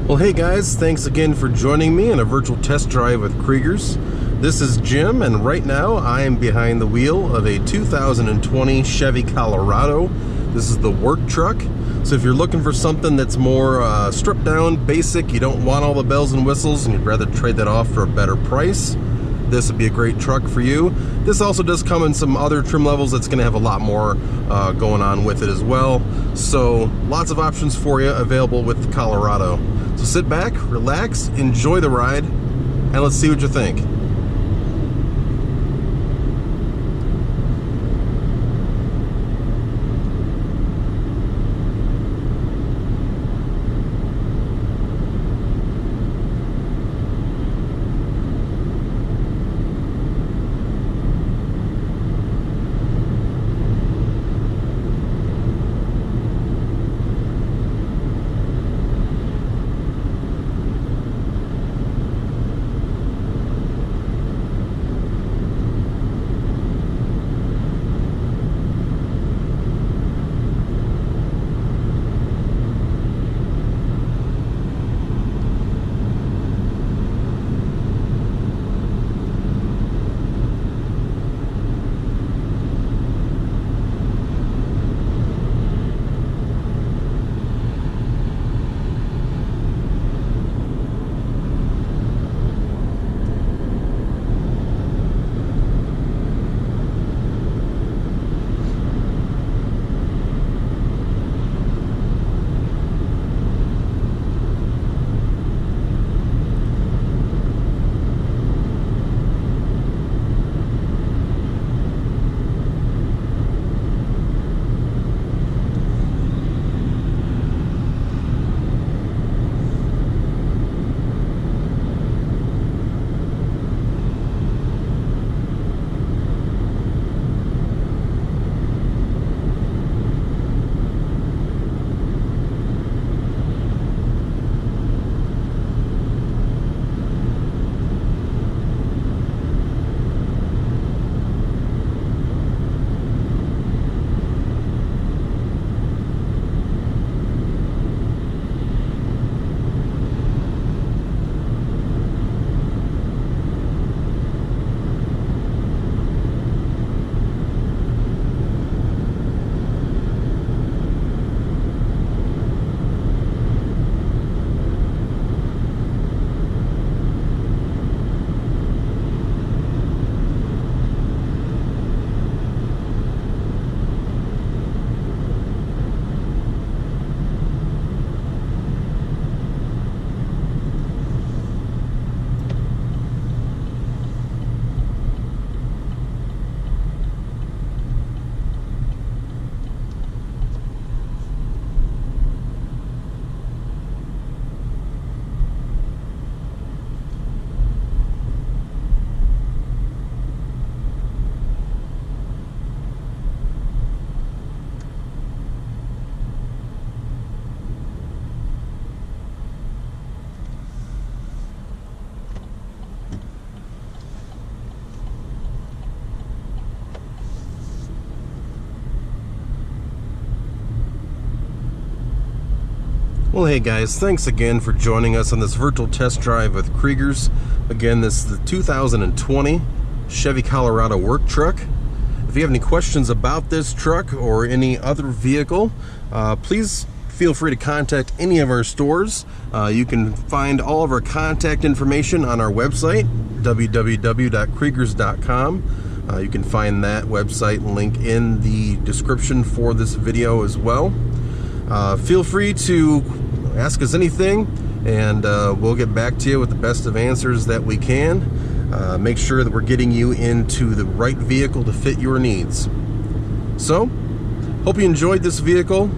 Well, hey guys, thanks again for joining me in a virtual test drive with Kriegers. This is Jim, and right now I am behind the wheel of a 2020 Chevy Colorado. This is the work truck. So if you're looking for something that's more stripped down, basic, you don't want all the bells and whistles, and you'd rather trade that off for a better price, this would be a great truck for you. This also does come in some other trim levels that's going to have a lot more going on with it as well. So lots of options for you available with the Colorado. So sit back, relax, enjoy the ride, and let's see what you think. Well, hey guys, thanks again for joining us on this virtual test drive with Kriegers. Again, this is the 2020 Chevy Colorado Work Truck. If you have any questions about this truck or any other vehicle, please feel free to contact any of our stores. You can find all of our contact information on our website, www.kriegers.com. You can find that website link in the description for this video as well. Feel free to ask us anything, and we'll get back to you with the best of answers that we can. Make sure that we're getting you into the right vehicle to fit your needs. So, hope you enjoyed this vehicle.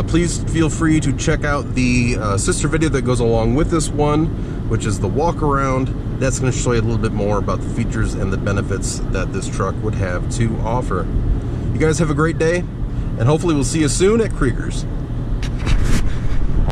Please feel free to check out the sister video that goes along with this one, which is the walk around. That's going to show you a little bit more about the features and the benefits that this truck would have to offer. You guys have a great day, and hopefully we'll see you soon at Kriegers.